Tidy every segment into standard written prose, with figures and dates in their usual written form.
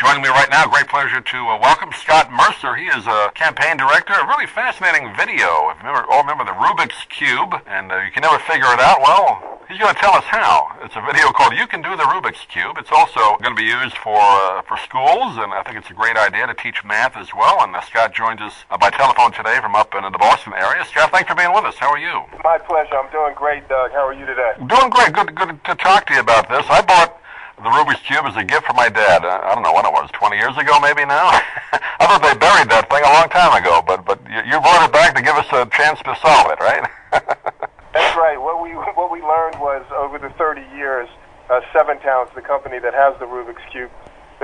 Joining me right now, great pleasure to welcome Scott Mercer. He is a campaign director. A really fascinating video. If you all remember the Rubik's Cube, and you can never figure it out, well, he's going to tell us how. It's a video called You Can Do the Rubik's Cube. It's also going to be used for schools, and I think it's a great idea to teach math as well. And Scott joins us by telephone today from up in the Boston area. Scott, thanks for being with us. How are you? My pleasure. I'm doing great, Doug. How are you today? Doing great. Good to talk to you about this. I bought the Rubik's Cube is a gift from my dad. I don't know when it was, 20 years ago maybe now? I thought they buried that thing a long time ago, but you brought it back to give us a chance to solve it, right? That's right. What we learned was over the 30 years, Seven Towns, the company that has the Rubik's Cube,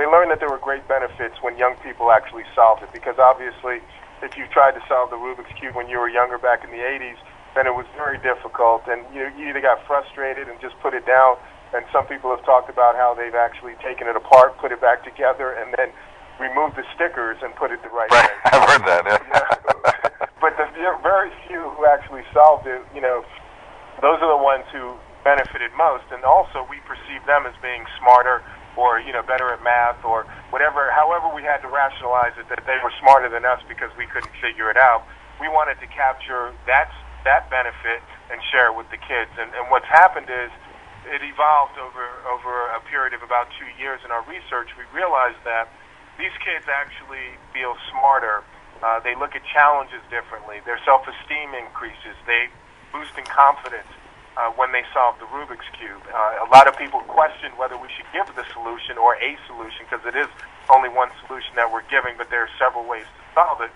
they learned that there were great benefits when young people actually solved it, because obviously if you tried to solve the Rubik's Cube when you were younger back in the 80s, then it was very difficult, and you either got frustrated and just put it down. And some people have talked about how they've actually taken it apart, put it back together, and then removed the stickers and put it the right way. I've heard that, yeah. But the very few who actually solved it, those are the ones who benefited most. And also we perceive them as being smarter or, better at math or whatever, however we had to rationalize it, that they were smarter than us because we couldn't figure it out. We wanted to capture that benefit and share it with the kids. And what's happened is, it evolved over a period of about 2 years. In our research, we realized that these kids actually feel smarter. They look at challenges differently. Their self-esteem increases. They boost in confidence when they solve the Rubik's Cube. A lot of people question whether we should give the solution or a solution, because it is only one solution that we're giving, but there are several ways to solve it,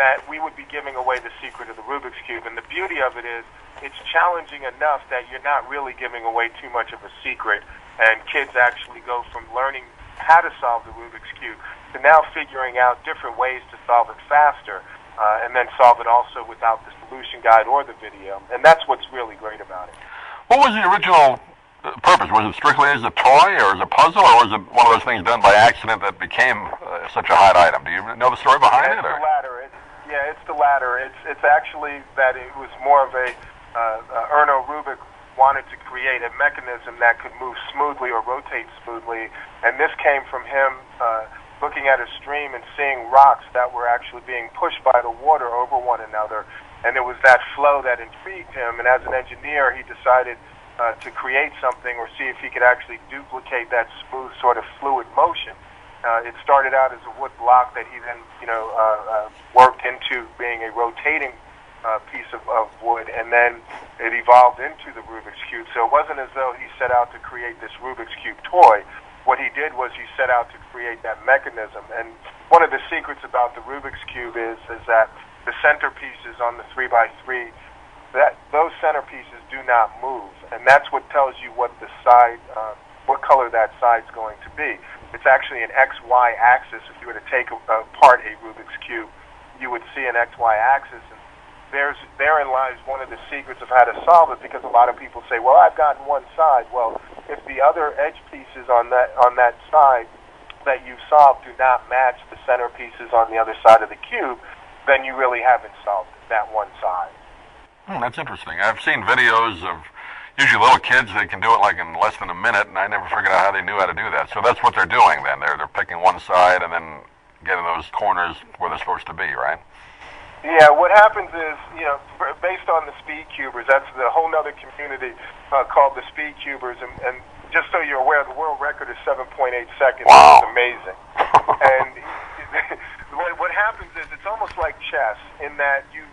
that we would be giving away the secret of the Rubik's Cube. And the beauty of it is, it's challenging enough that you're not really giving away too much of a secret, and kids actually go from learning how to solve the Rubik's Cube to now figuring out different ways to solve it faster, and then solve it also without the solution guide or the video. And that's what's really great about it. What was the original purpose? Was it strictly as a toy or as a puzzle, or was it one of those things done by accident that became such a hot item? Do you know the story behind it? It's the latter. It's the latter. It's actually that it was more of a Erno Rubik wanted to create a mechanism that could move smoothly or rotate smoothly, and this came from him looking at a stream and seeing rocks that were actually being pushed by the water over one another, and it was that flow that intrigued him, and as an engineer he decided to create something or see if he could actually duplicate that smooth sort of fluid motion. It started out as a wood block that he then worked into being a rotating piece of wood, and then it evolved into the Rubik's Cube. So it wasn't as though he set out to create this Rubik's Cube toy. What he did was he set out to create that mechanism. And one of the secrets about the Rubik's Cube is that the centerpieces on the 3x3, that those centerpieces do not move, and that's what tells you what the side, what color that side's going to be. It's actually an XY axis. If you were to take apart a Rubik's Cube, you would see an XY axis. And therein lies one of the secrets of how to solve it, because a lot of people say, well, I've gotten one side. Well, if the other edge pieces on that side that you've solved do not match the center pieces on the other side of the cube, then you really haven't solved that one side. That's interesting. I've seen videos of usually little kids that can do it like in less than a minute, and I never figured out how they knew how to do that. So that's what they're doing then. They're picking one side and then getting those corners where they're supposed to be, right? Yeah, what happens is, based on the speed cubers, that's the whole other community called the speed cubers, and just so you're aware, the world record is 7.8 seconds. Wow. It's amazing. And what happens is it's almost like chess in that you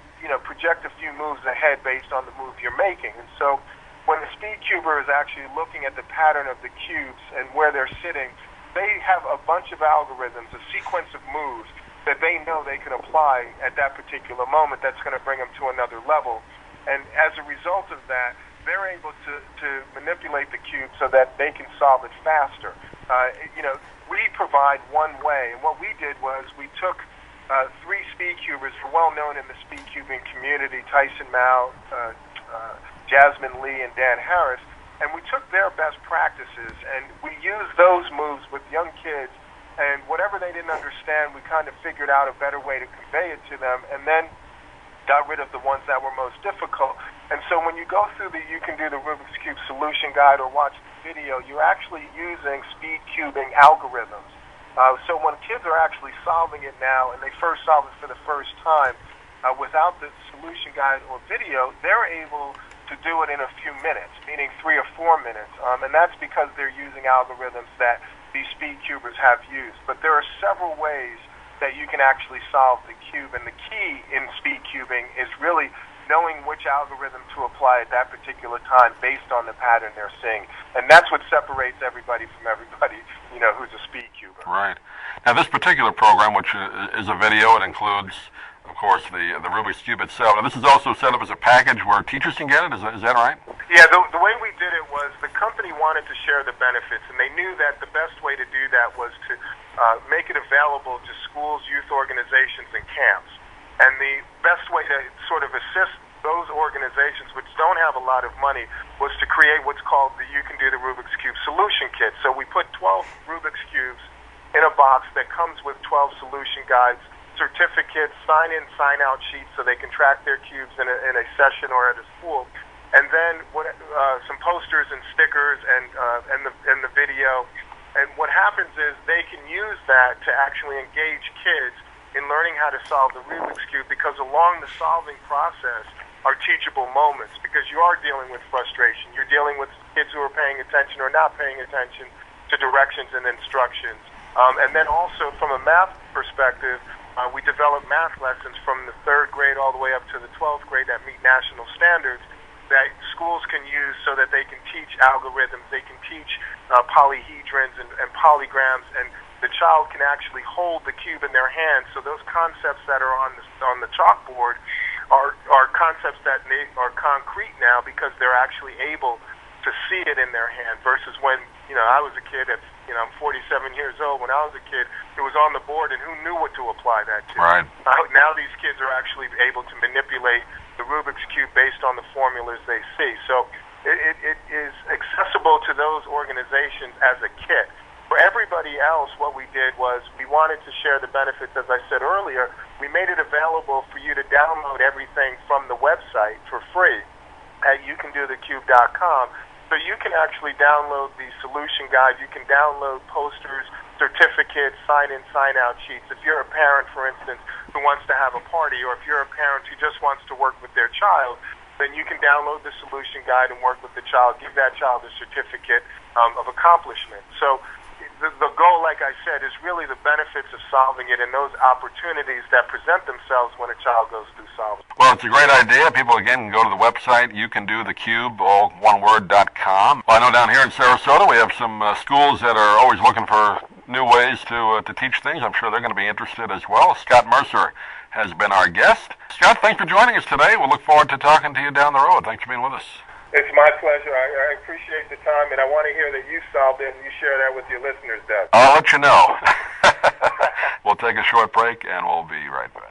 project a few moves ahead based on the move you're making. And so when the speed cuber is actually looking at the pattern of the cubes and where they're sitting, they have a bunch of algorithms, a sequence of moves that they know they can apply at that particular moment that's going to bring them to another level. And as a result of that, they're able to manipulate the cube so that they can solve it faster. We provide one way, and what we did was we took three speed cubers who are well known in the speed cubing community, Tyson Mao, Jasmine Lee, and Dan Harris, and we took their best practices and we used those moves with young kids. And whatever they didn't understand, we kind of figured out a better way to convey it to them, and then got rid of the ones that were most difficult. And so when you go through You Can Do the Rubik's Cube solution guide or watch the video, you're actually using speed cubing algorithms So when kids are actually solving it now, and they first solve it for the first time, without the solution guide or video, they're able to do it in a few minutes, meaning 3 or 4 minutes. And that's because they're using algorithms that these speed cubers have used. But there are several ways that you can actually solve the cube. And the key in speed cubing is really knowing which algorithm to apply at that particular time based on the pattern they're seeing. And that's what separates everybody from everybody, who's a speed cuber. Right. Now, this particular program, which is a video, it includes, of course, the Rubik's Cube itself. Now, this is also set up as a package where teachers can get it. Is that right? Yeah, the way we did it was the company wanted to share the benefits, and they knew that the best way to do that was to make it available to schools, youth organizations, and camps. And the best way to sort of assist those organizations which don't have a lot of money was to create what's called the You Can Do the Rubik's Cube Solution Kit. So we put 12 Rubik's Cubes in a box that comes with 12 solution guides, certificates, sign-in, sign-out sheets so they can track their cubes in a session or at a school, and then some posters and stickers and the video. And what happens is they can use that to actually engage kids in learning how to solve the Rubik's Cube, because along the solving process are teachable moments, because you are dealing with frustration. You're dealing with kids who are paying attention or not paying attention to directions and instructions. And then also from a math perspective, we develop math lessons from the 3rd grade all the way up to the 12th grade that meet national standards that schools can use so that they can teach algorithms, they can teach polyhedrons and polygrams, and the child can actually hold the cube in their hand. So those concepts that are on the chalkboard are concepts that are concrete now because they're actually able to see it in their hand, versus when I was a kid. I'm 47 years old. When I was a kid, it was on the board, and who knew what to apply that to? Right. Now these kids are actually able to manipulate the Rubik's Cube based on the formulas they see. So it is accessible to those organizations as a kit. For everybody else, what we did was we wanted to share the benefits. As I said earlier, we made it available for you to download everything from the website for free at youcandothecube.com. So you can actually download the solution guide. You can download posters, certificates, sign-in, sign-out sheets. If you're a parent, for instance, who wants to have a party, or if you're a parent who just wants to work with their child, then you can download the solution guide and work with the child, give that child a certificate of accomplishment. So the goal, like I said, is really the benefits of solving it and those opportunities that present themselves when a child goes through solving. Well, it's a great idea. People, again, can go to the website, youcandothecube, all one word.com. Well, I know down here in Sarasota we have some schools that are always looking for new ways to teach things. I'm sure they're going to be interested as well. Scott Mercer has been our guest. Scott, thanks for joining us today. We'll look forward to talking to you down the road. Thanks for being with us. It's my pleasure. I appreciate the time, and I want to hear that you solved it and you share that with your listeners, Doug. I'll let you know. We'll take a short break, and we'll be right back.